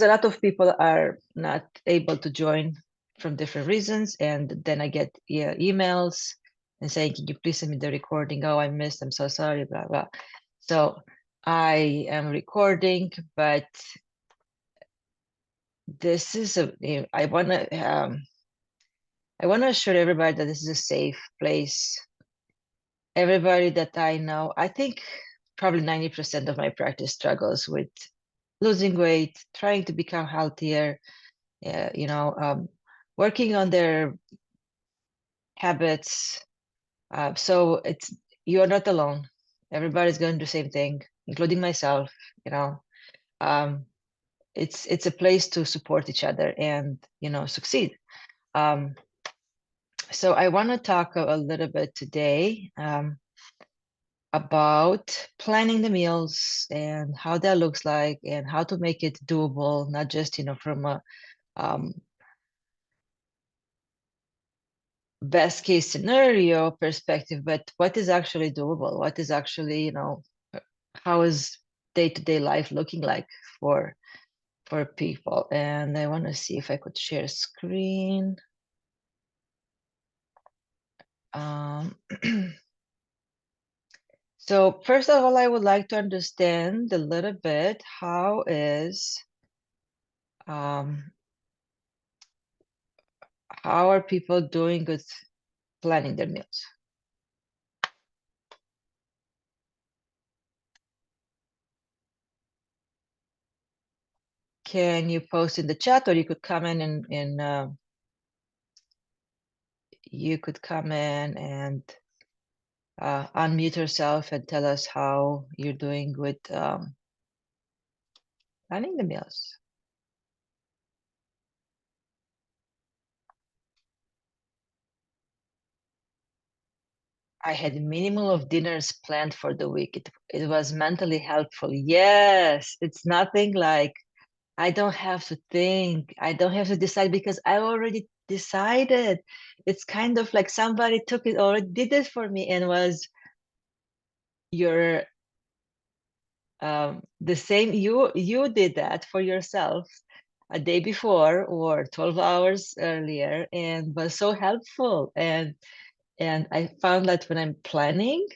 a lot of people are not able to join from different reasons, and then I get emails and saying, "Can you please send me the recording? Oh, I missed. I'm so sorry." Blah blah. So I am recording, but this is I want to assure everybody that this is a safe place. Everybody that I know, I think probably 90% of my practice struggles with losing weight, trying to become healthier, working on their habits. So you're not alone. Everybody's going through the same thing, including myself. You know, um, it's a place to support each other and succeed. Um, so I want to talk a little bit today about planning the meals and how that looks like and how to make it doable, not just from a um, best case scenario perspective, but what is actually doable? What is actually, how is day-to-day life looking like for people? And I want to see if I could share screen. So first of all, I would like to understand a little bit how are people doing with planning their meals? Can you post in the chat, or you could come in and you could come in and unmute yourself and tell us how you're doing with planning the meals. I had minimal of dinners planned for the week. It was mentally helpful. Yes, it's nothing like I don't have to think. I don't have to decide because I already decided. It's kind of like somebody took it already did it for me and was your the same you did that for yourself a day before or 12 hours earlier and was so helpful and I found that when I'm planning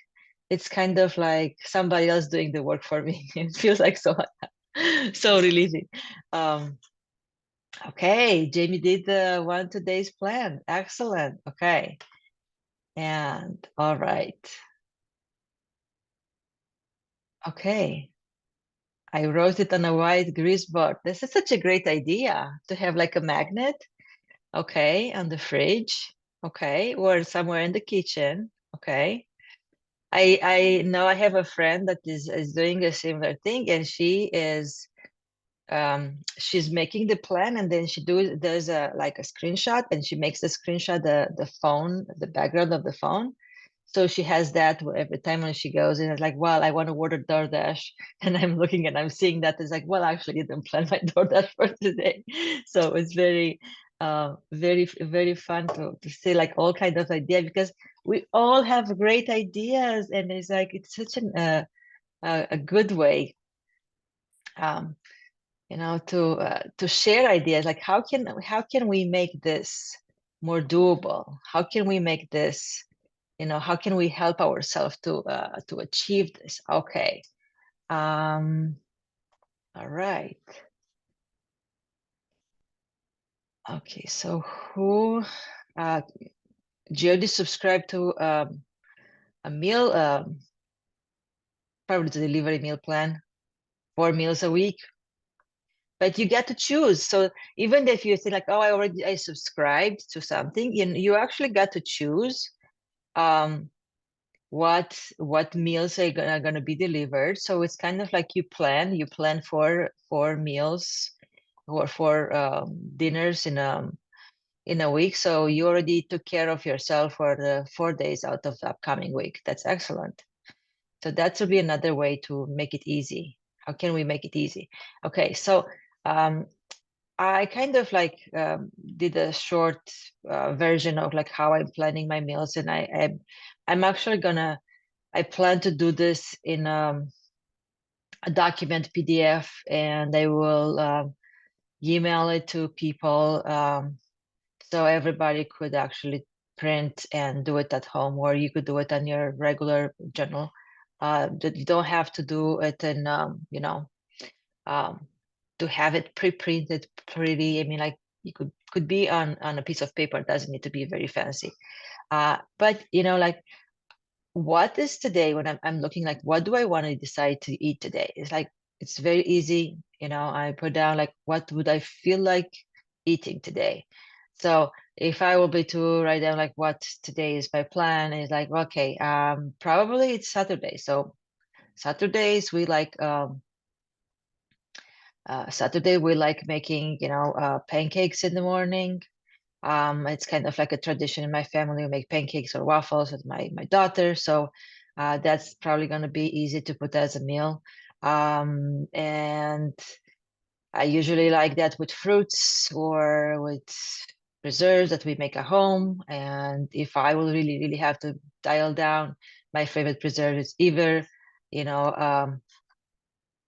it's kind of like somebody else doing the work for me. It feels like so relieving. Okay, Jamie did the 1 2 days plan. Excellent. Okay. And all right. Okay. I wrote it on a white grease board. This is such a great idea to have like a magnet. Okay, on the fridge. Okay, or somewhere in the kitchen. Okay. I know I have a friend that is doing a similar thing, and she's making the plan, and then does a like a screenshot, and she makes the screenshot the phone, the background of the phone. So she has that every time when she goes in. It's like, well, I want to order DoorDash, and I'm looking and I'm seeing that. It's like, well, actually, I didn't plan my DoorDash for today. So it's very fun to see like all kinds of ideas because we all have great ideas, and it's like it's such a good way, um, to share ideas. Like how can we make this more doable? How can we make this? How can we help ourselves to achieve this? Okay. All right. Okay, so who Jody subscribed to a meal, probably the delivery meal plan, 4 meals a week, but you get to choose. So even if you think like, oh, I subscribed to something, you actually got to choose um what meals are gonna be delivered. So it's kind of like you plan for 4 meals or 4 dinners in a week. So you already took care of yourself for the 4 days out of the upcoming week. That's excellent. So that would be another way to make it easy. How can we make it easy? Okay, so um, I kind of like did a short version of like how I'm planning my meals, and I'm actually I plan to do this in a document PDF, and I will email it to people, so everybody could actually print and do it at home, or you could do it on your regular journal. You don't have to do it in, to have it pre-printed pretty. I mean, like you could be on a piece of paper. It doesn't need to be very fancy. But like, what is today when I'm looking like, what do I want to decide to eat today? It's like, it's very easy. I put down like, what would I feel like eating today? So if I will be to write down like what today is my plan, is like, okay, probably it's Saturday. So Saturdays we like Saturday we like making, pancakes in the morning. It's kind of like a tradition in my family. We make pancakes or waffles with my daughter. So that's probably going to be easy to put as a meal. And I usually like that with fruits or with preserves that we make at home. And if I will really, really have to dial down, my favorite preserve is either,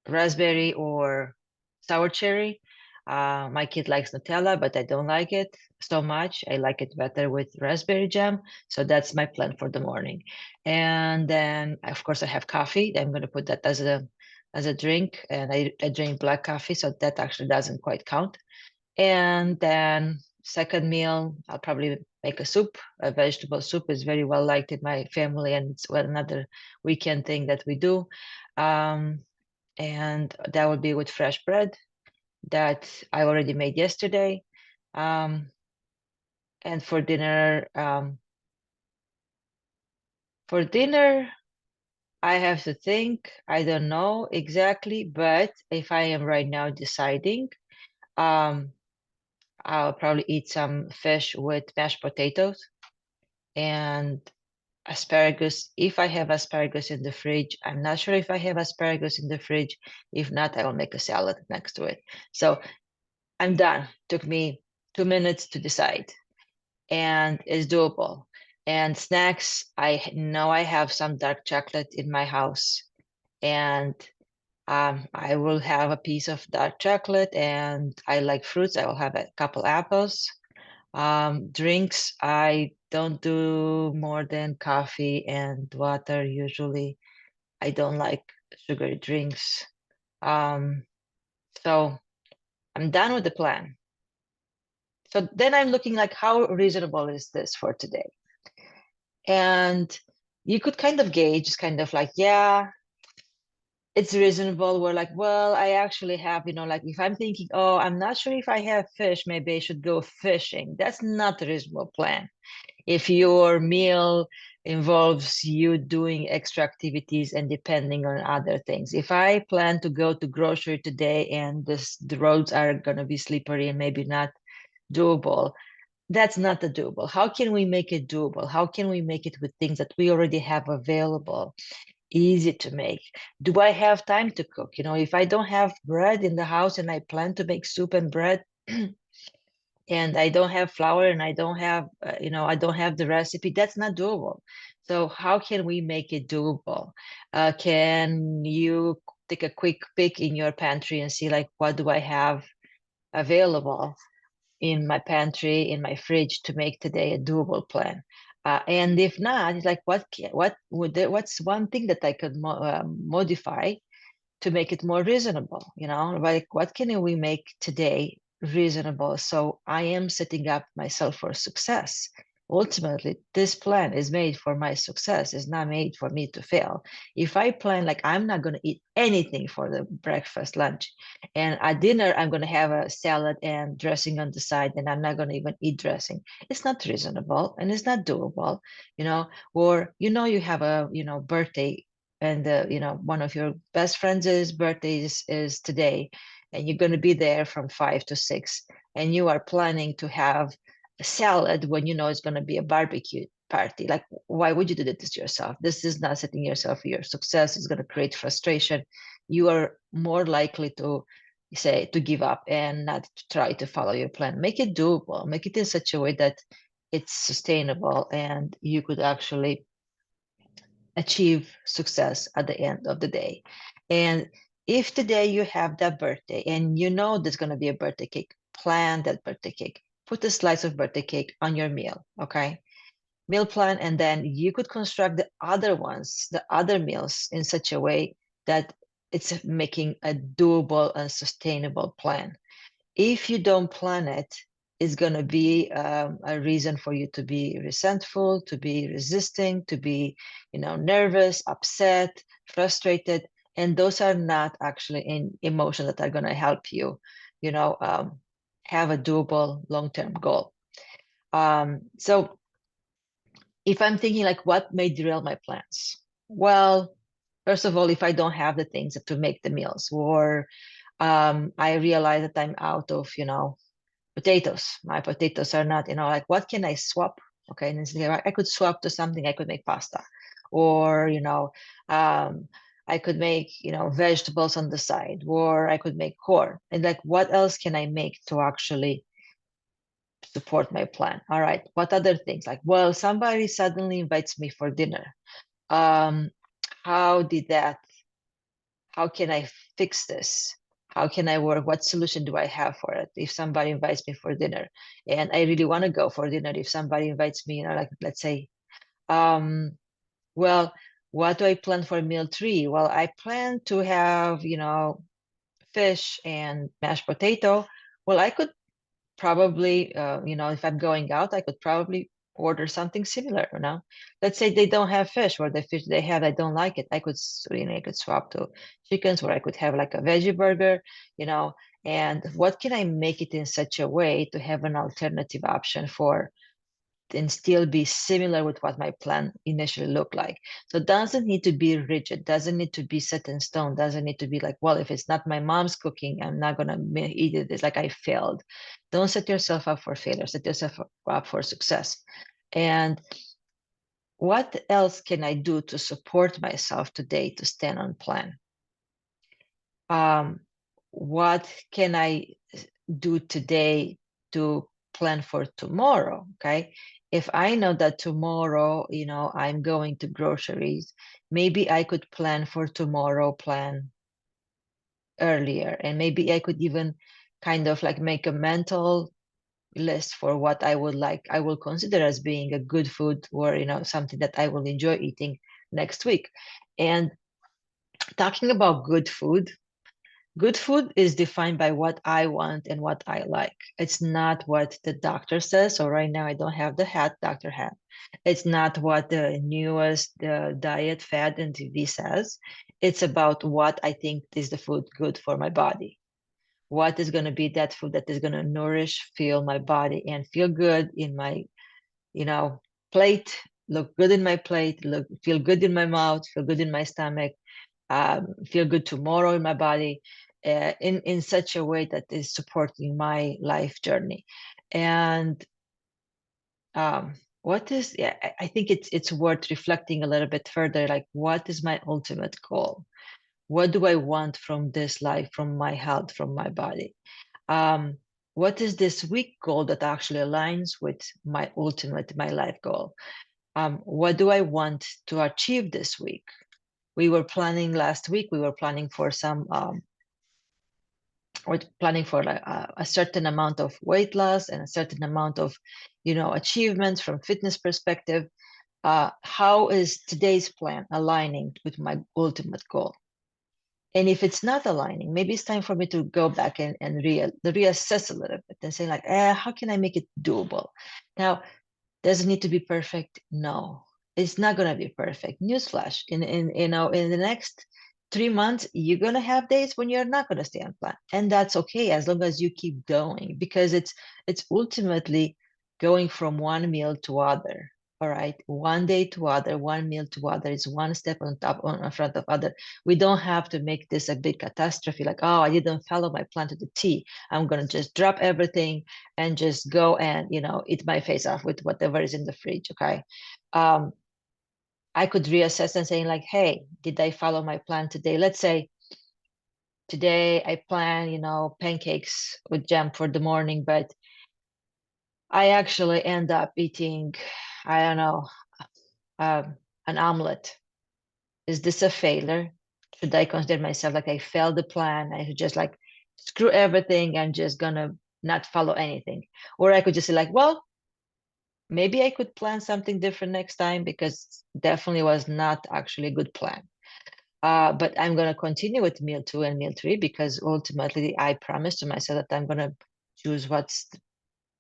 raspberry or sour cherry. My kid likes Nutella, but I don't like it so much. I like it better with raspberry jam. So that's my plan for the morning. And then, of course, I have coffee. I'm going to put that as a drink, and I drink black coffee, so that actually doesn't quite count. And then second meal, I'll probably make a soup. A vegetable soup is very well liked in my family, and it's another weekend thing that we do. Um, and that would be with fresh bread that I already made yesterday. And for dinner, I have to think. I don't know exactly, but if I am right now deciding, um, I'll probably eat some fish with mashed potatoes and asparagus. If I have asparagus in the fridge, I'm not sure if I have asparagus in the fridge. If not, I will make a salad next to it. So I'm done. Took me 2 minutes to decide, and it's doable. And snacks, I know I have some dark chocolate in my house, and I will have a piece of dark chocolate. And I like fruits. I will have a couple apples. Drinks, I don't do more than coffee and water usually. I don't like sugary drinks. So I'm done with the plan. So then I'm looking like, how reasonable is this for today? And you could kind of gauge, kind of like, yeah, it's reasonable. We're like, well, I actually have, like if I'm thinking, oh, I'm not sure if I have fish, maybe I should go fishing. That's not a reasonable plan. If your meal involves you doing extra activities and depending on other things. If I plan to go to grocery today and the roads are going to be slippery and maybe not doable, that's not the doable. How can we make it doable? How can we make it with things that we already have available, easy to make? Do I have time to cook? If I don't have bread in the house and I plan to make soup and bread, and I don't have flour and I don't have, I don't have the recipe, that's not doable. So how can we make it doable? Can you take a quick pick in your pantry and see like, what do I have available in my pantry, in my fridge to make today a doable plan? And if not, it's like, what's one thing that I could modify to make it more reasonable? Like what can we make today reasonable, so I am setting up myself for success? Ultimately, this plan is made for my success, is not made for me to fail. If I plan like I'm not going to eat anything for the breakfast, lunch, and at dinner I'm going to have a salad and dressing on the side, and I'm not going to even eat dressing, it's not reasonable and it's not doable. Or you have a birthday, and one of your best friends' birthday is today, and you're going to be there from 5 to 6, and you are planning to have a salad when it's going to be a barbecue party. Like, why would you do this to yourself? This is not setting yourself for your success. It's going to create frustration. You are more likely to give up and not try to follow your plan. Make it doable. Make it in such a way that it's sustainable and you could actually achieve success at the end of the day. And If today you have that birthday and you know there's going to be a birthday cake, plan that birthday cake. Put a slice of birthday cake on your meal, okay? Meal plan, and then you could construct the other ones, the other meals in such a way that it's making a doable and sustainable plan. If you don't plan it, it's going to be a reason for you to be resentful, to be resisting, to be, nervous, upset, frustrated, and those are not actually in emotions that are going to help you, have a doable long-term goal. So if I'm thinking like what may derail my plans, well, first of all, if I don't have the things to make the meals, or I realize that I'm out of, potatoes. My potatoes are not, like what can I swap? Okay, and I could swap to something. I could make pasta, or I could make vegetables on the side, or I could make corn. And like, what else can I make to actually support my plan? All right, what other things? Like, well, somebody suddenly invites me for dinner. Um, how did that? How can I fix this? How can I work? What solution do I have for it? If somebody invites me for dinner and I really want to go for dinner, if somebody invites me, like let's say, um, well, what do I plan for meal 3? Well, I plan to have, fish and mashed potato. Well, I could probably, if I'm going out, I could probably order something similar, Let's say they don't have fish, or the fish they have, I don't like it. I could swap to chickens, or I could have like a veggie burger, and what can I make it in such a way to have an alternative option for and still be similar with what my plan initially looked like. So it doesn't need to be rigid, doesn't need to be set in stone, doesn't need to be like, well, if it's not my mom's cooking, I'm not gonna eat it. It's like I failed. Don't set yourself up for failure, set yourself up for success. And what else can I do to support myself today to stand on plan? What can I do today to plan for tomorrow? Okay. If I know that tomorrow, I'm going to groceries, maybe I could plan for tomorrow, plan earlier. And maybe I could even kind of like make a mental list for what I will consider as being a good food, or, something that I will enjoy eating next week. And talking about good food is defined by what I want and what I like. It's not what the doctor says. So right now I don't have the doctor hat. It's not what the newest diet fad and TV says. It's about what I think is the food good for my body. What is going to be that food that is going to nourish, fill my body, and feel good in my, plate, look good in my plate, feel good in my mouth, feel good in my stomach, feel good tomorrow in my body, in such a way that is supporting my life journey. And what is, yeah, I think it's worth reflecting a little bit further, like what is my ultimate goal? What do I want from this life, from my health, from my body? What is this week goal that actually aligns with my life goal? What do I want to achieve this week? We were planning last week, we were planning for some we're planning for like a certain amount of weight loss and a certain amount of achievements from fitness perspective. How is today's plan aligning with my ultimate goal? And if it's not aligning, maybe it's time for me to go back and reassess a little bit and say like, how can I make it doable? Now, does it need to be perfect? No, it's not gonna be perfect. Newsflash: in the next 3 months, you're gonna have days when you're not gonna stay on plan, and that's okay as long as you keep going, because it's ultimately going from one meal to other. All right, one day to other, one meal to other. It's one step on top on in front of other. We don't have to make this a big catastrophe. Like, oh, I didn't follow my plan to the T. I'm gonna just drop everything and just go and eat my face off with whatever is in the fridge. Okay. um I could reassess and saying like, hey, did I follow my plan today? Let's say today I plan pancakes with jam for the morning, but I actually end up eating, I don't know, um, an omelet. Is this a failure? Should I consider myself like I failed the plan? I should just like screw everything and just gonna not follow anything. Or I could just say like, well, maybe I could plan something different next time because definitely was not actually a good plan. But I'm gonna continue with meal 2 and meal 3 because ultimately I promised to myself that I'm gonna choose what's the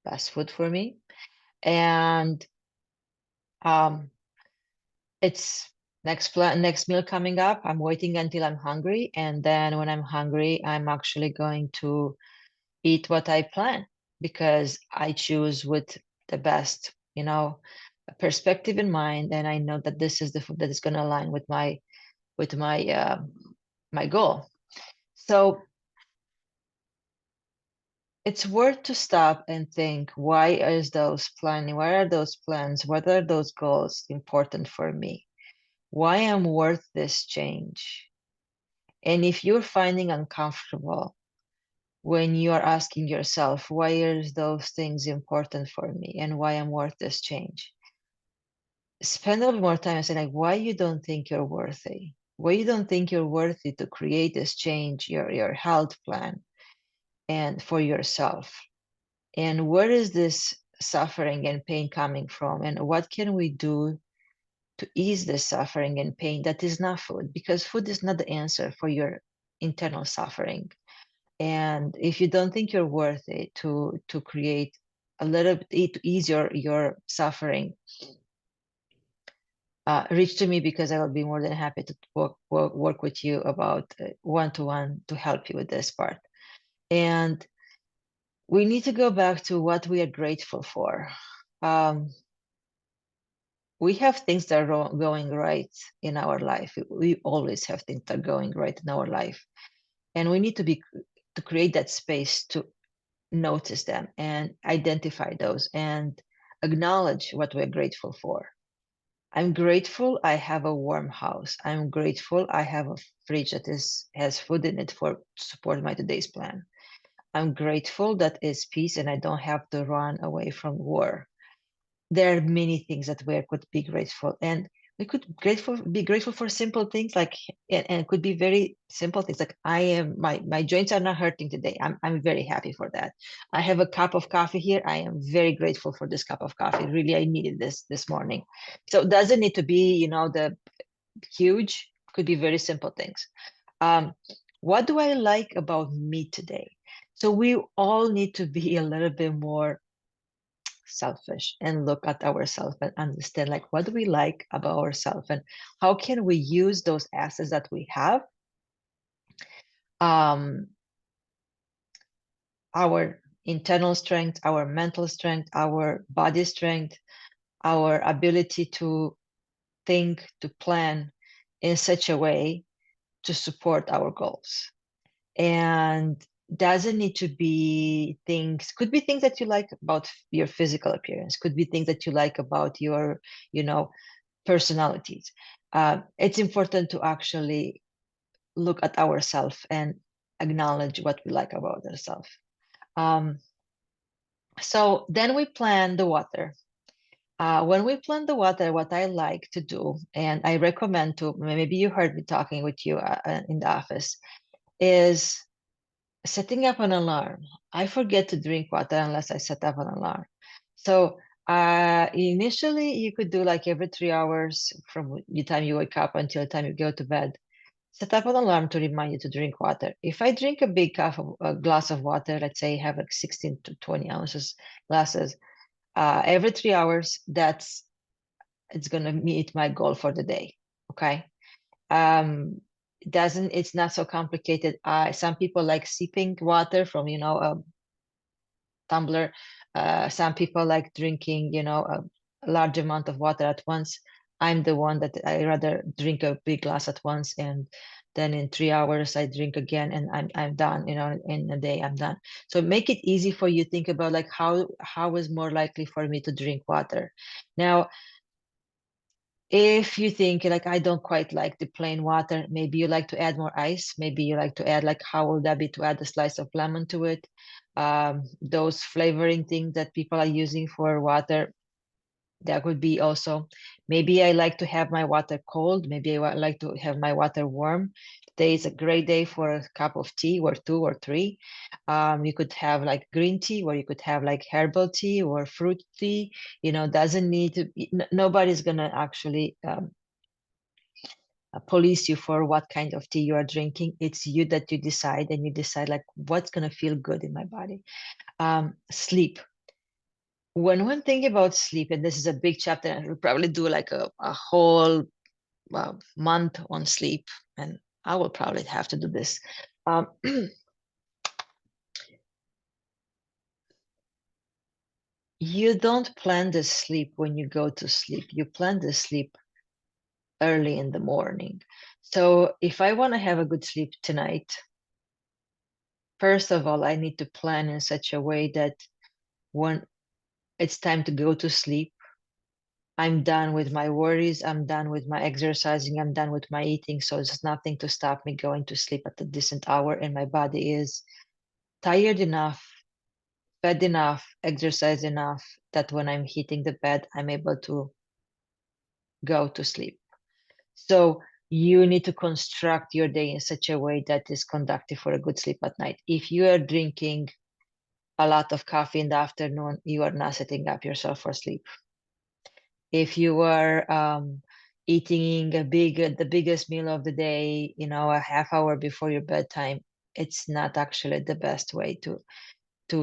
best food for me. And um, it's next meal coming up. I'm waiting until I'm hungry, and then when I'm hungry, I'm actually going to eat what I plan because I choose with the best, perspective in mind, and I know that this is the food that is going to align with my goal. So it's worth to stop and think, why are those plans, what are those goals important for me? Why am worth this change? And if you're finding uncomfortable when you are asking yourself, why is those things important for me and why I'm worth this change? Spend a little more time and say, like, why you don't think you're worthy? Why you don't think you're worthy to create this change, your health plan and for yourself? And where is this suffering and pain coming from? And what can we do to ease the suffering and pain that is not food? Because food is not the answer for your internal suffering. And if you don't think you're worthy to create a little bit to ease your suffering, reach to me because I will be more than happy to work with you about one-to-one to help you with this part. And we need to go back to what we are grateful for. Um, we have things that are going right in our life. We always have things that are going right in our life, and we need to create that space to notice them and identify those and acknowledge what we're grateful for. I'm grateful I have a warm house. I'm grateful I have a fridge that has food in it for to support my today's plan. I'm grateful that is peace and I don't have to run away from war. There are many things that we could be grateful, and we could be grateful for simple things like, and it could be very simple things like, I am my joints are not hurting today. I'm very happy for that. I have a cup of coffee here. I am very grateful for this cup of coffee. Really, I needed this morning. So it doesn't need to be, the huge, could be very simple things. What do I like about me today? So we all need to be a little bit more selfish and look at ourselves and understand, like, what do we like about ourselves and how can we use those assets that we have, um our internal strength, our mental strength, our body strength, our ability to think, to plan in such a way to support our goals. And doesn't need to be things, could be things that you like about your physical appearance, could be things that you like about your, personalities. It's important to actually look at ourselves and acknowledge what we like about ourselves. Um, so then we plan the water. When we plan the water, what I like to do, and I recommend to, maybe you heard me talking with you in the office, is setting up an alarm. I forget to drink water unless I set up an alarm. So initially, you could do like every 3 hours from the time you wake up until the time you go to bed. Set up an alarm to remind you to drink water. If I drink a big a glass of water, let's say I have like 16 to 20 ounces glasses, every 3 hours, it's gonna meet my goal for the day. Okay. It's not so complicated. Some people like sipping water from, a tumbler. Some people like drinking, a large amount of water at once. I'm the one that I rather drink a big glass at once, and then in 3 hours I drink again, and I'm done. In a day I'm done. So make it easy for you. Think about like how is more likely for me to drink water. Now, if you think like I don't quite like the plain water, maybe you like to add more ice. Maybe you like to add, like, how would that be to add a slice of lemon to it? Those flavoring things that people are using for water, That would be also, maybe I like to have my water cold. Maybe I like to have my water warm. Today is a great day for a cup of tea or two or three. You could have like green tea, or you could have like herbal tea or fruit tea. Doesn't need to be, nobody's gonna actually police you for what kind of tea you are drinking. It's you that you decide, and you decide like what's gonna feel good in my body. Sleep. When one thing about sleep, and this is a big chapter, and we'll probably do like a whole month on sleep, and I will probably have to do this. You don't plan the sleep when you go to sleep. You plan the sleep early in the morning. So if I want to have a good sleep tonight, first of all, I need to plan in such a way that when it's time to go to sleep, I'm done with my worries, I'm done with my exercising, I'm done with my eating. So there's nothing to stop me going to sleep at a decent hour, and my body is tired enough, fed enough, exercised enough that when I'm hitting the bed, I'm able to go to sleep. So you need to construct your day in such a way that is conducive for a good sleep at night. If you are drinking a lot of coffee in the afternoon, you are not setting up yourself for sleep. If you are eating the biggest meal of the day, a half hour before your bedtime, it's not actually the best way to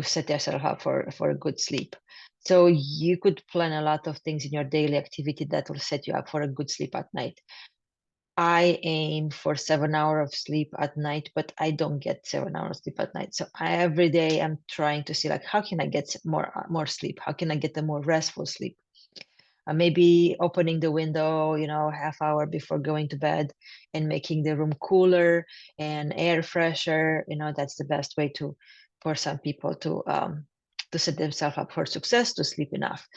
set yourself up for a good sleep. So you could plan a lot of things in your daily activity that will set you up for a good sleep at night. I aim for 7 hours of sleep at night, but I don't get 7 hours sleep at night. So every day I'm trying to see like, how can I get more sleep? How can I get a more restful sleep? Maybe opening the window, half hour before going to bed, and making the room cooler and air fresher. That's the best way for some people to set themselves up for success, to sleep enough.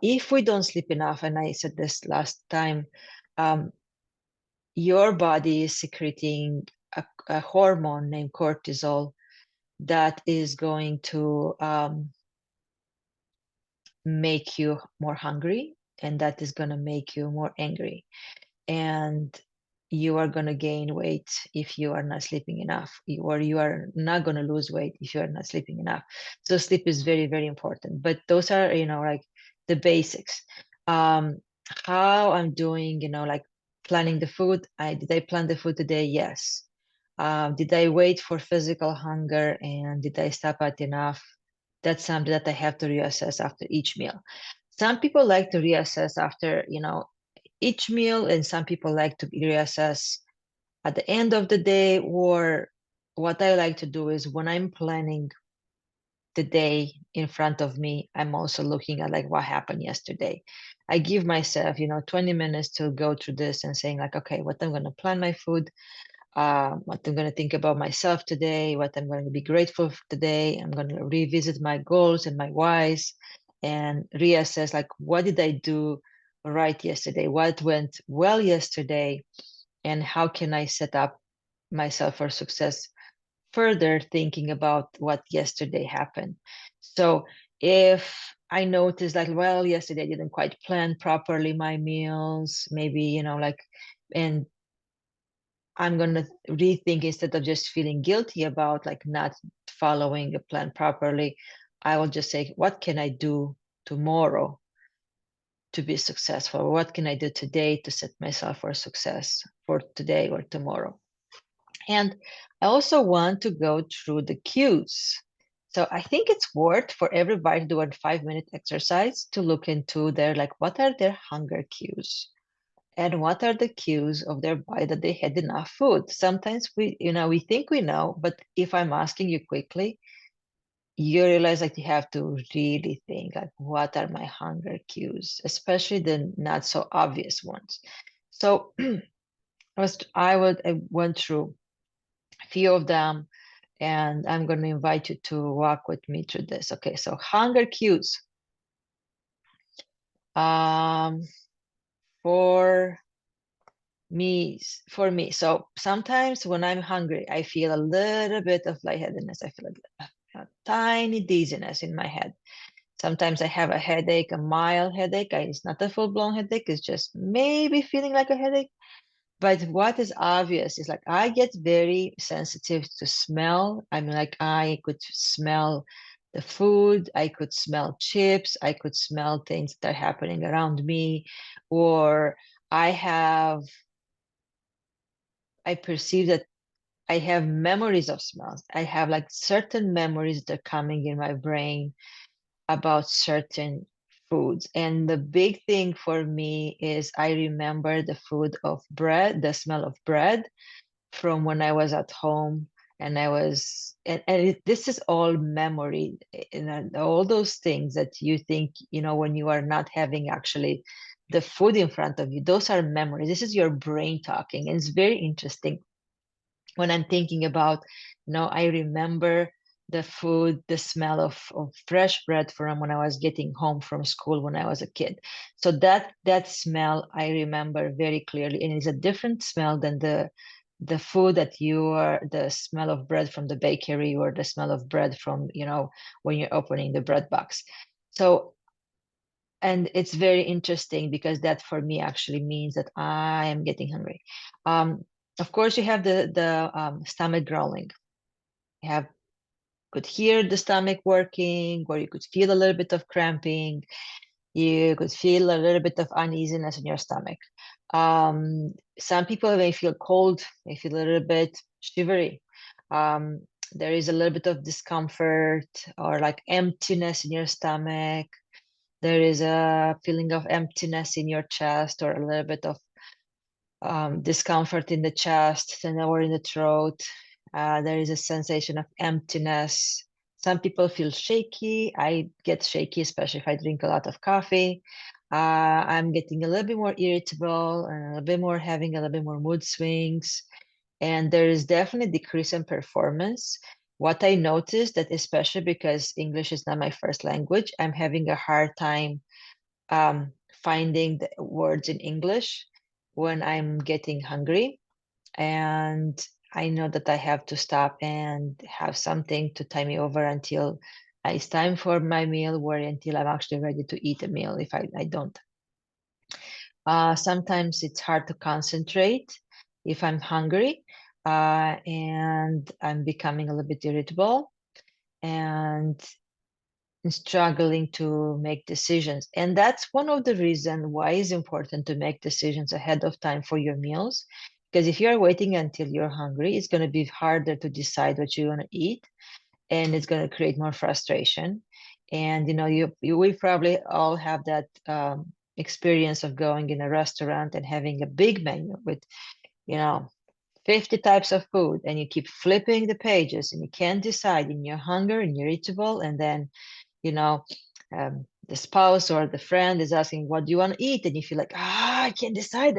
If we don't sleep enough, and I said this last time, your body is secreting a hormone named cortisol that is going to make you more hungry, and that is going to make you more angry, and you are going to gain weight if you are not sleeping enough, or you are not going to lose weight if you are not sleeping enough. So sleep is very, very important, but those are like the basics. How I'm doing, like planning the food. Did I plan the food today? Yes. Did I wait for physical hunger, and did I stop at enough? That's something that I have to reassess after each meal. Some people like to reassess after, each meal, and some people like to reassess at the end of the day. Or what I like to do is when I'm planning the day in front of me, I'm also looking at like what happened yesterday. I give myself, 20 minutes to go through this and saying like, okay, what I'm going to plan my food, what I'm going to think about myself today, what I'm going to be grateful for today. I'm going to revisit my goals and my whys, and reassess like, what did I do right yesterday? What went well yesterday? And how can I set up myself for success, further thinking about what yesterday happened? So if I notice that, well, yesterday I didn't quite plan properly my meals, maybe, and I'm going to rethink, instead of just feeling guilty about like not following a plan properly, I will just say, what can I do tomorrow to be successful? What can I do today to set myself for success for today or tomorrow? And I also want to go through the cues. So I think it's worth for everybody to do a 5-minute exercise to look into their, like, what are their hunger cues? And what are the cues of their body that they had enough food? Sometimes we think we know, but if I'm asking you quickly, you realize like you have to really think like, what are my hunger cues, especially the not so obvious ones. So I went through a few of them, and I'm going to invite you to walk with me through this. Okay, so hunger cues. For me, so sometimes when I'm hungry, I feel a little bit of lightheadedness. I feel a tiny dizziness in my head. Sometimes I have a headache, a mild headache. It's not a full-blown headache. It's just maybe feeling like a headache. But what is obvious is like I get very sensitive to smell. I mean, like I could smell the food, I could smell chips, I could smell things that are happening around me, or I perceive that I have memories of smells. I have like certain memories that are coming in my brain about certain foods. And the big thing for me is I remember the food of bread, the smell of bread from when I was at home. And this is all memory, and all those things that you think, when you are not having actually the food in front of you, those are memories. This is your brain talking. And it's very interesting when I'm thinking about, I remember the food, the smell of fresh bread from when I was getting home from school when I was a kid. So that smell I remember very clearly, and it's a different smell than the food the smell of bread from the bakery, or the smell of bread from, when you're opening the bread box. So, and it's very interesting because that for me actually means that I am getting hungry. Of course, you have the stomach growling. You could hear the stomach working, or you could feel a little bit of cramping. You could feel a little bit of uneasiness in your stomach. Some people may feel cold, may feel a little bit shivery. Um, there is a little bit of discomfort or like emptiness in your stomach. There is a feeling of emptiness in your chest, or a little bit of discomfort in the chest and or in the throat. There is a sensation of emptiness. Some people feel shaky. I get shaky, especially if I drink a lot of coffee. I'm getting a little bit more irritable and a little bit more having a little bit more mood swings. And there is definitely decrease in performance. What I noticed that, especially because English is not my first language, I'm having a hard time finding the words in English when I'm getting hungry. And I know that I have to stop and have something to tie me over until it's time for my meal, or until I'm actually ready to eat a meal if I don't. Sometimes it's hard to concentrate if I'm hungry, and I'm becoming a little bit irritable and struggling to make decisions. And that's one of the reasons why it's important to make decisions ahead of time for your meals. Because if you're waiting until you're hungry, it's going to be harder to decide what you want to eat, and it's going to create more frustration. And we probably all have that experience of going in a restaurant and having a big menu with, you know, 50 types of food, and you keep flipping the pages and you can't decide, and you're hungry and you're irritable, and then you know, the spouse or the friend is asking, what do you want to eat? And you feel like, I can't decide,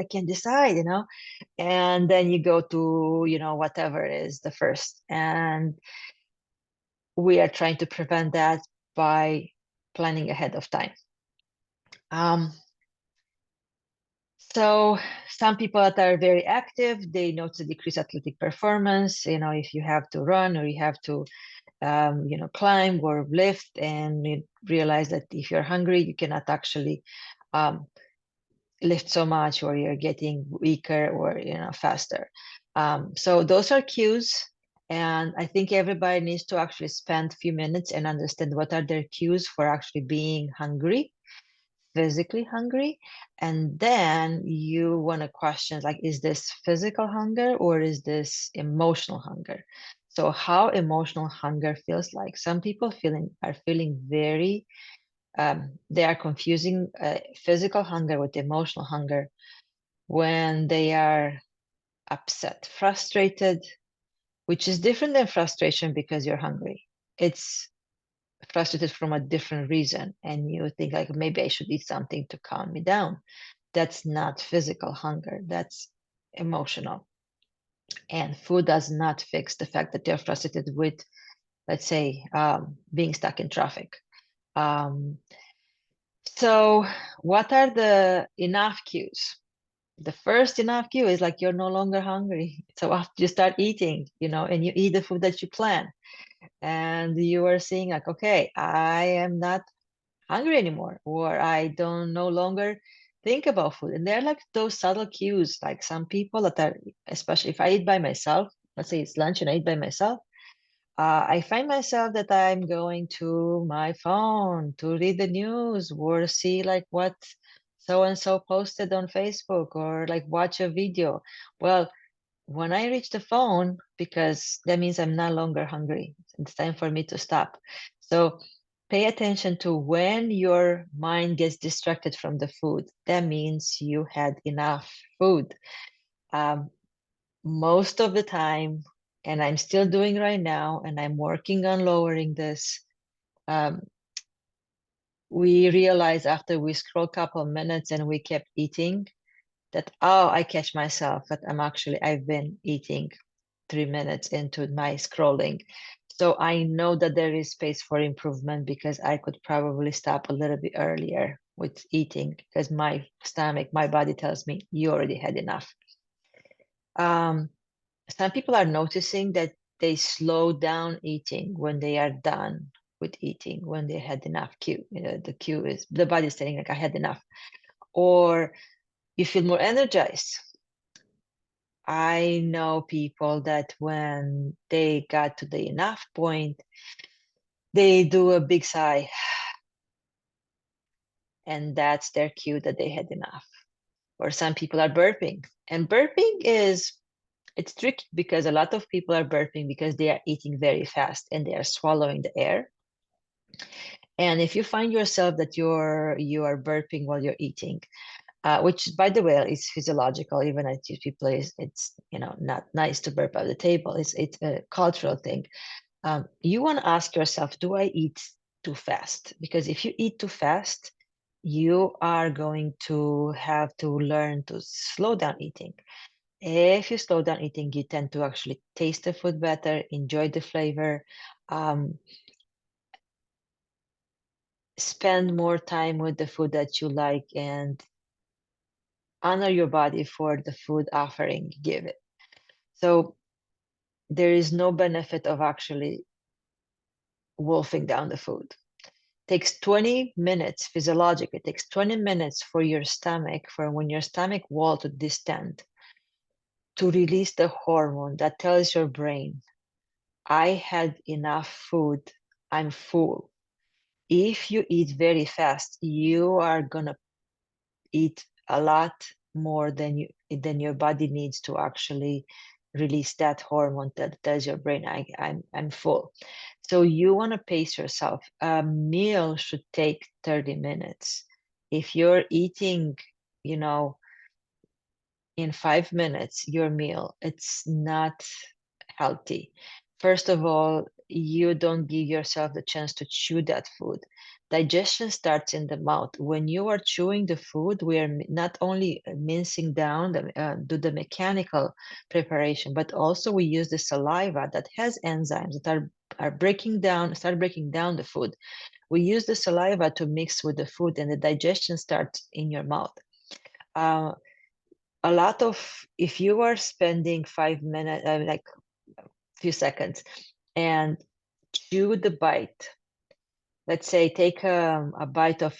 and then you go to, whatever is the first. And we are trying to prevent that by planning ahead of time. So some people that are very active, they notice a decreased athletic performance. If you have to run or you have to climb or lift, and you realize that if you're hungry, you cannot actually lift so much, or you're getting weaker or faster. So those are cues, and I think everybody needs to actually spend a few minutes and understand what are their cues for actually being hungry, physically hungry. And then you want to question, like, is this physical hunger or is this emotional hunger? So how emotional hunger feels like. Some people are feeling very they are confusing physical hunger with emotional hunger when they are upset, frustrated, which is different than frustration because you're hungry. It's frustrated from a different reason, and you think like, maybe I should eat something to calm me down. That's not physical hunger, that's emotional. And food does not fix the fact that you're frustrated with, let's say, being stuck in traffic. um, so what are the enough cues? The first enough cue is like you're no longer hungry. So after you start eating, and you eat the food that you plan, and you are seeing like, okay, I am not hungry anymore, or I don't no longer think about food. And they're like those subtle cues, like some people that are, especially if I eat by myself, let's say it's lunch and I eat by myself, I find myself that I'm going to my phone to read the news or see like what so and so posted on Facebook, or like watch a video. Well, when I reach the phone, because that means I'm no longer hungry, it's time for me to stop. So pay attention to when your mind gets distracted from the food. That means you had enough food. Um, Most of the time, and I'm still doing right now, and I'm working on lowering this. Um, we realize after we scroll a couple of minutes and we kept eating that, oh, I catch myself that I've been eating 3 minutes into my scrolling. So I know that there is space for improvement, because I could probably stop a little bit earlier with eating, because my stomach, my body tells me you already had enough. Some people are noticing that they slow down eating when they are done with eating, when they had enough cue. The cue is the body is saying like I had enough, or you feel more energized. I know people that when they got to the enough point, they do a big sigh, and that's their cue that they had enough. Or some people are burping, and burping it's tricky, because a lot of people are burping because they are eating very fast and they are swallowing the air. And if you find yourself that you are burping while you're eating, which by the way is physiological, even I teach people it's not nice to burp at the table. It's a cultural thing. You want to ask yourself, do I eat too fast? Because if you eat too fast, you are going to have to learn to slow down eating. If you slow down eating, you tend to actually taste the food better, enjoy the flavor, um, spend more time with the food that you like, and honor your body for the food offering you give it. So there is no benefit of actually wolfing down the food. Takes 20 minutes physiologically, it takes 20 minutes for your stomach, for when your stomach wall to distend, to release the hormone that tells your brain, I had enough food, I'm full. If you eat very fast, you are gonna eat a lot more than your body needs to actually release that hormone that tells your brain, I'm full. So you want to pace yourself. A meal should take 30 minutes. If you're eating, you know, in 5 minutes, your meal, it's not healthy. First of all, you don't give yourself the chance to chew that food. Digestion starts in the mouth. When you are chewing the food, we are not only mincing down, do the mechanical preparation, but also we use the saliva that has enzymes that are start breaking down the food. We use the saliva to mix with the food, and the digestion starts in your mouth. Uh, a lot of If you are spending 5 minutes, like few seconds, and chew the bite. Let's say take a bite of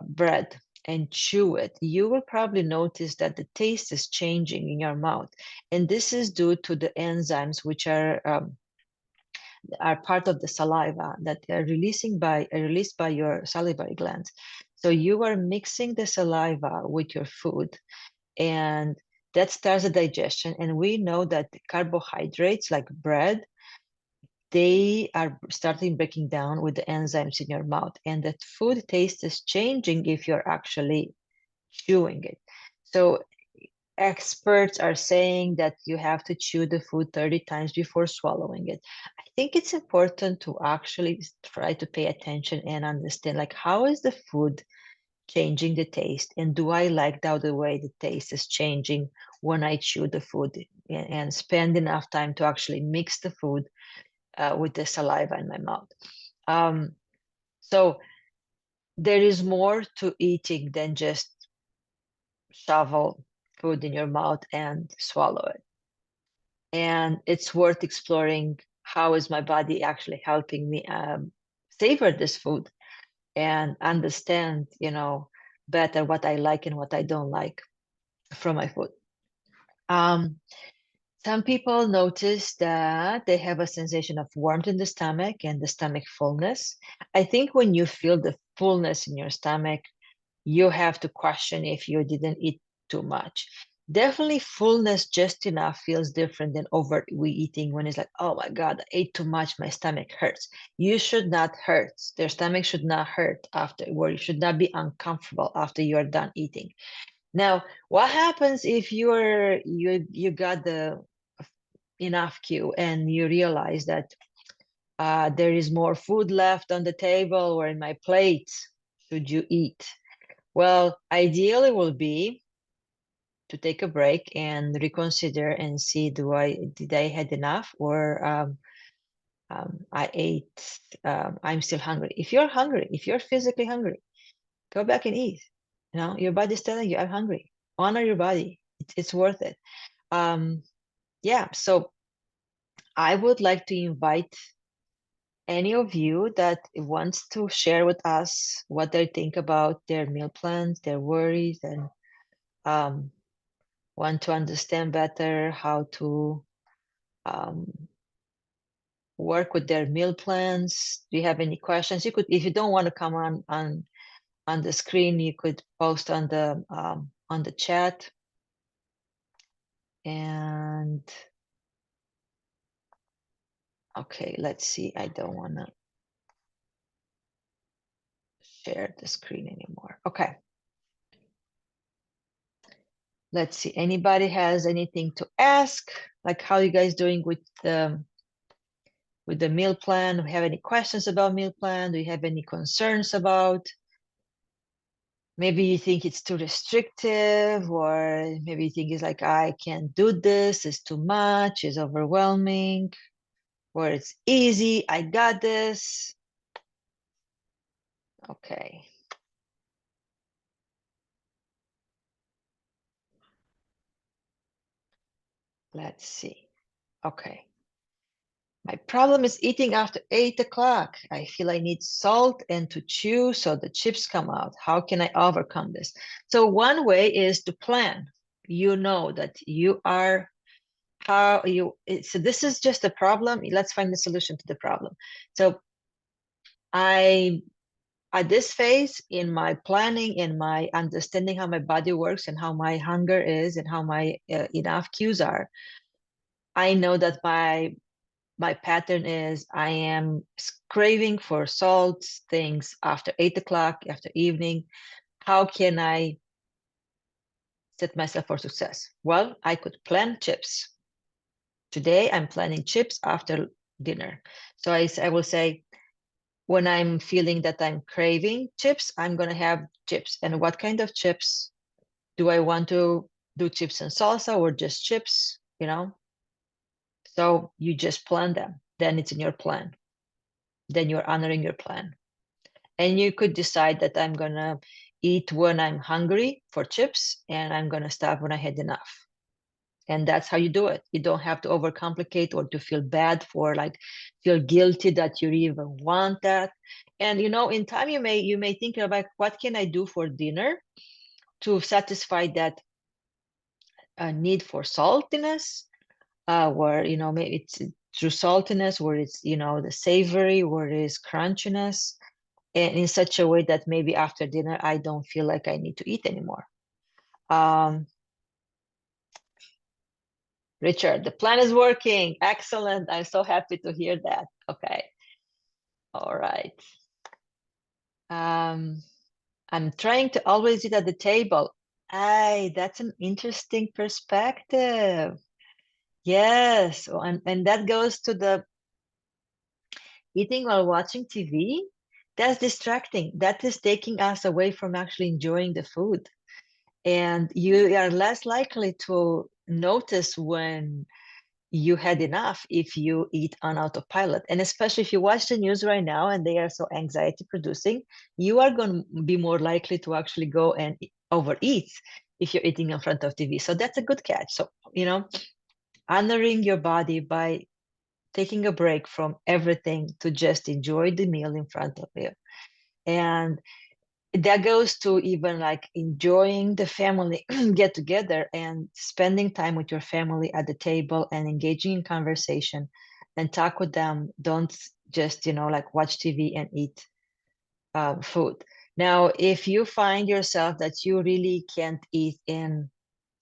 bread and chew it. You will probably notice that the taste is changing in your mouth, and this is due to the enzymes which are part of the saliva that are released by your salivary glands. So you are mixing the saliva with your food, and that starts the digestion. And we know that carbohydrates like bread, they are starting breaking down with the enzymes in your mouth, and that food taste is changing if you're actually chewing it. So experts are saying that you have to chew the food 30 times before swallowing it. I think it's important to actually try to pay attention and understand, like, how is the food changing the taste, and do I like the way the taste is changing when I chew the food, and spend enough time to actually mix the food with the saliva in my mouth. Um, so there is more to eating than just shovel food in your mouth and swallow it. And it's worth exploring, how is my body actually helping me savor this food. and understand, better what I like and what I don't like from my food. Some people notice that they have a sensation of warmth in the stomach and the stomach fullness. I think when you feel the fullness in your stomach, you have to question if you didn't eat too much. Definitely fullness just enough feels different than overeating when it's like, oh my God, I ate too much, my stomach hurts. You should not hurt. Their stomach should not hurt afterward. You should not be uncomfortable after you're done eating. Now, what happens if you got the enough cue and you realize that there is more food left on the table or in my plate? Should you eat? Well, ideally will be to take a break and reconsider and see, did I had enough, or I ate, I'm still hungry. If you're hungry, if you're physically hungry, go back and eat. Your body's telling you, I'm hungry. Honor your body. It's worth it. Yeah, so I would like to invite any of you that wants to share with us what they think about their meal plans, their worries, and want to understand better how to work with their meal plans. Do you have any questions? You could, if you don't want to come on the screen, you could post on the chat. And okay, let's see. I don't want to share the screen anymore. Okay. Let's see. Anybody has anything to ask? Like, how you guys doing with the meal plan? Do you have any questions about meal plan? Do you have any concerns about? Maybe you think it's too restrictive, or maybe you think it's like, I can't do this, it's too much, it's overwhelming, or it's easy, I got this. Okay. Let's see. Okay. My problem is eating after 8 o'clock. I feel I need salt and to chew so the chips come out. How can I overcome this? So one way is to plan. You know that you are so this is just a problem. Let's find the solution to the problem. So I, at this phase in my planning, in my understanding how my body works and how my hunger is and how my enough cues are, I know that my pattern is I am craving for salt things after 8 o'clock, after evening. How can I set myself for success? Well, I could plan chips. Today, I'm planning chips after dinner. So I will say, when I'm feeling that I'm craving chips, I'm going to have chips. And what kind of chips? Do I want to do chips and salsa or just chips? So you just plan them. Then it's in your plan. Then you're honoring your plan. And you could decide that I'm going to eat when I'm hungry for chips and I'm going to stop when I had enough. And that's how you do it. You don't have to overcomplicate or to feel bad for, like, feel guilty that you even want that. And in time you may think about, what can I do for dinner to satisfy that need for saltiness, where maybe it's through saltiness, where it's the savory, where it is crunchiness, and in such a way that maybe after dinner I don't feel like I need to eat anymore. Richard, the plan is working. Excellent. I'm so happy to hear that. Okay. All right. I'm trying to always eat at the table. That's an interesting perspective. Yes. And that goes to the eating while watching TV. That's distracting. That is taking us away from actually enjoying the food. And you are less likely to notice when you had enough if you eat on autopilot. And especially if you watch the news right now and they are so anxiety producing, you are going to be more likely to actually go and overeat if you're eating in front of TV. So that's a good catch. So, honoring your body by taking a break from everything to just enjoy the meal in front of you. And that goes to even like enjoying the family get together and spending time with your family at the table and engaging in conversation and talk with them. Don't just, like watch TV and eat food. Now, if you find yourself that you really can't eat in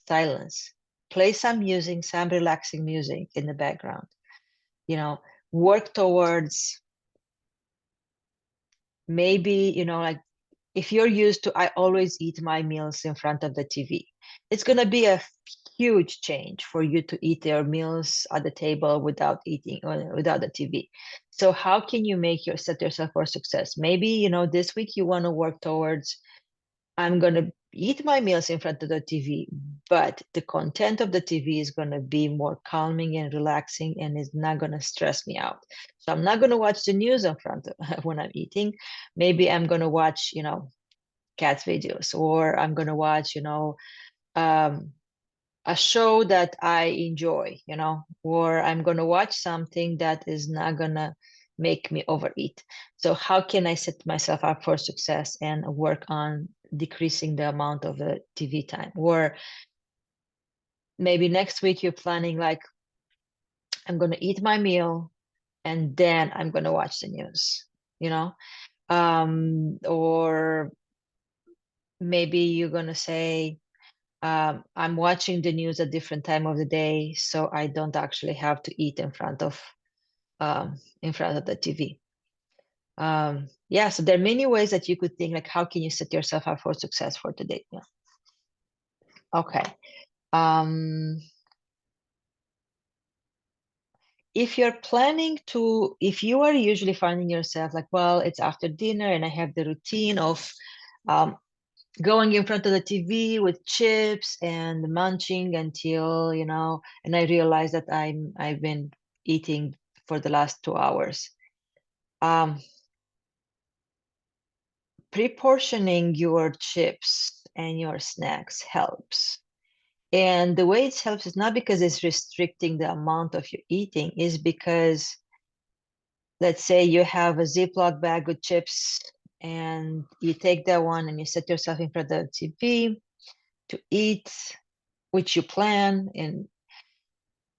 silence, play some music, some relaxing music in the background. Work towards maybe, like if you're used to, I always eat my meals in front of the TV, it's going to be a huge change for you to eat your meals at the table without eating or without the TV. So how can you set yourself for success? Maybe, this week you want to work towards, I'm going to eat my meals in front of the TV, but the content of the TV is going to be more calming and relaxing and is not going to stress me out. So I'm not going to watch the news in front of when I'm eating. Maybe I'm going to watch, cat videos, or I'm going to watch, um, a show that I enjoy, or I'm going to watch something that is not going to make me overeat. So how can I set myself up for success and work on decreasing the amount of the TV time? Or maybe next week you're planning like, I'm going to eat my meal and then I'm going to watch the news, or maybe you're going to say, I'm watching the news at different time of the day, so I don't actually have to eat in front of the TV. Yeah, so there are many ways that you could think like, how can you set yourself up for success for today? Yeah. Okay. If you're planning to, if you are usually finding yourself like, well, it's after dinner and I have the routine of um, going in front of the TV with chips and munching until, and I realize that I've been eating for the last 2 hours. Pre-portioning your chips and your snacks helps. And the way it helps is not because it's restricting the amount of your eating, is because let's say you have a Ziploc bag with chips and you take that one and you set yourself in front of the TV to eat, which you plan. And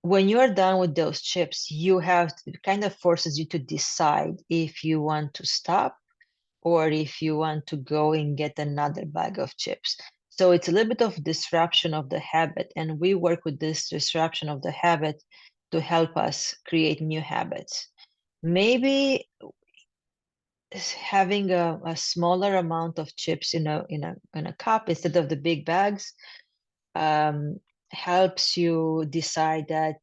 when you're done with those chips, it kind of forces you to decide if you want to stop or if you want to go and get another bag of chips. So it's a little bit of disruption of the habit. And we work with this disruption of the habit to help us create new habits. Maybe having a smaller amount of chips in a cup instead of the big bags helps you decide that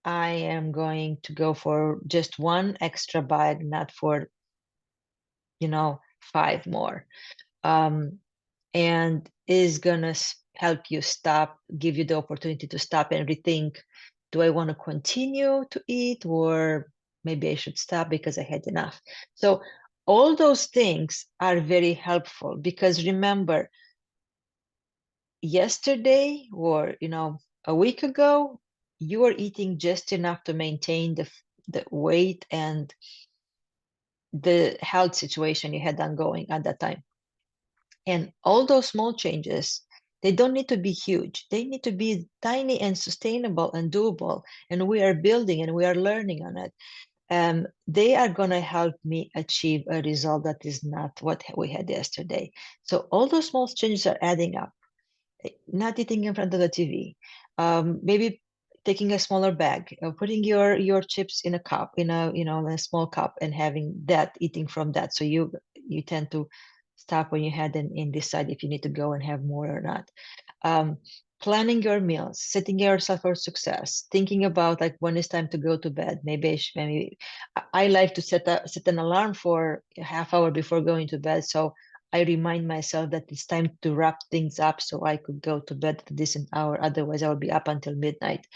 I am going to go for just one extra bag, not for 5 more, and is gonna help you give you the opportunity to stop and rethink, do I want to continue to eat, or maybe I should stop because I had enough? So all those things are very helpful, because remember, yesterday or a week ago, you were eating just enough to maintain the weight and the health situation you had ongoing at that time. And all those small changes, they don't need to be huge. They need to be tiny and sustainable and doable. And we are building and we are learning on it. They are going to help me achieve a result that is not what we had yesterday. So all those small changes are adding up. Not eating in front of the TV, maybe taking a smaller bag, putting your chips in a cup, in a small cup, and having that, eating from that. So you tend to stop when you had and decide if you need to go and have more or not. Planning your meals, setting yourself for success, thinking about like when it's time to go to bed. Maybe I like to set an alarm for a half hour before going to bed, so I remind myself that it's time to wrap things up so I could go to bed at a decent hour. Otherwise, I will be up until midnight.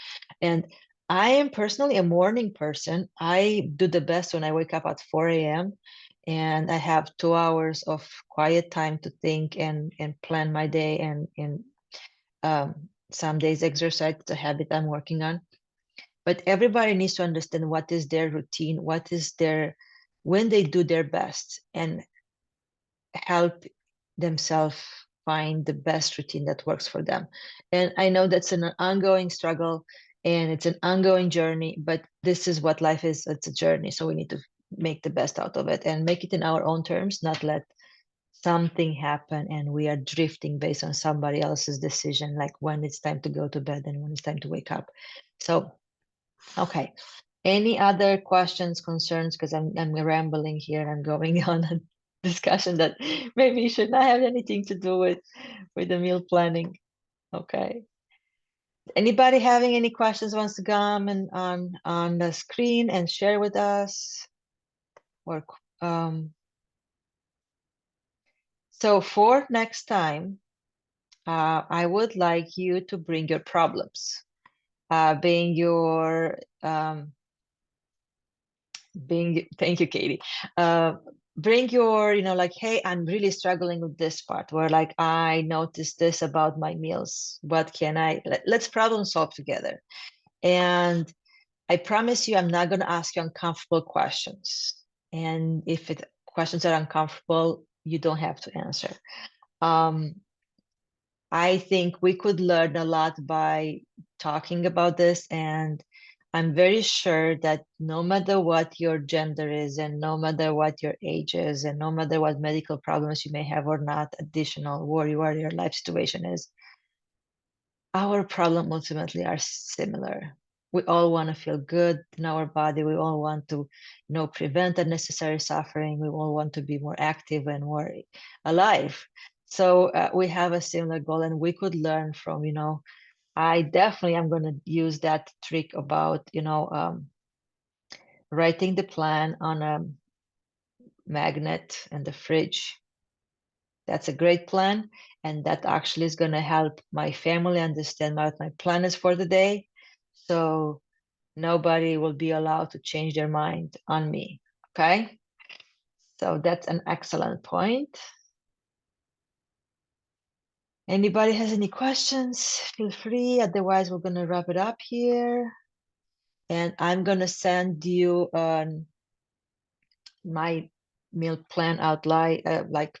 And I am personally a morning person. I do the best when I wake up at 4 a.m. and I have 2 hours of quiet time to think and plan my day, and some days exercise. It's a habit I'm working on. But everybody needs to understand what is their routine, when they do their best, and help themselves find the best routine that works for them. And I know that's an ongoing struggle and it's an ongoing journey, but this is what life is. It's a journey. So we need to make the best out of it and make it in our own terms, not let something happen and we are drifting based on somebody else's decision, like when it's time to go to bed and when it's time to wake up. So, okay. Any other questions, concerns? Because I'm rambling here. I'm going on a discussion that maybe should not have anything to do with the meal planning. Okay. Anybody having any questions wants to come and on the screen and share with us? Or so for next time, I would like you to bring your problems, being your thank you, Katie. Bring your, like, hey, I'm really struggling with this part where like I noticed this about my meals. What can let's problem solve together. And I promise you, I'm not going to ask you uncomfortable questions. And if questions are uncomfortable, you don't have to answer. I think we could learn a lot by talking about this. And I'm very sure that no matter what your gender is, and no matter what your age is, and no matter what medical problems you may have or not, additional worry or your life situation is, our problem ultimately are similar. We all want to feel good in our body. We all want to, prevent unnecessary suffering. We all want to be more active and more alive. So we have a similar goal, and we could learn from, I definitely am going to use that trick about, writing the plan on a magnet in the fridge. That's a great plan. And that actually is going to help my family understand what my plan is for the day. So nobody will be allowed to change their mind on me. Okay. So that's an excellent point. Anybody has any questions? Feel free. Otherwise, we're going to wrap it up here. And I'm going to send you my meal plan outline, like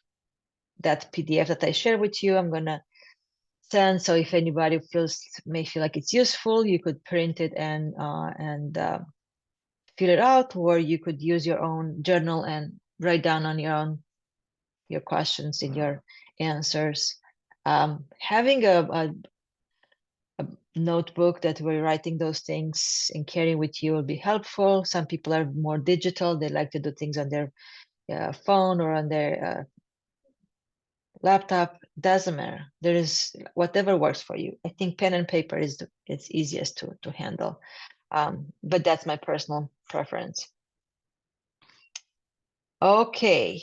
that PDF that I share with you. I'm going to send. So if anybody may feel like it's useful, you could print it and fill it out, or you could use your own journal and write down on your questions and your answers. Having a notebook that we're writing those things and carrying with you will be helpful. Some people are more digital. They like to do things on their phone or on their laptop. Doesn't matter. There is whatever works for you. I think pen and paper it's easiest to handle. But that's my personal preference. Okay.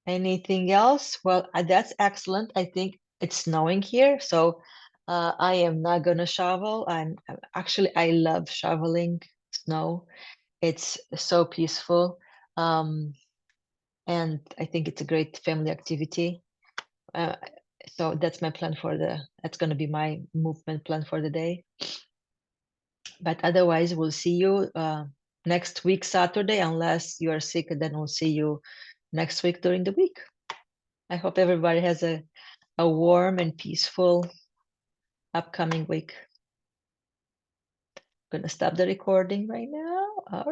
Anything else? Well, that's excellent. I think it's snowing here, so I am not gonna shovel. I love shoveling snow. It's so peaceful. And I think it's a great family activity. So that's my plan that's gonna be my movement plan for the day. But otherwise, we'll see you next week, Saturday, unless you are sick, and then we'll see you next week during the week. I hope everybody has a warm and peaceful upcoming week. I'm gonna stop the recording right now.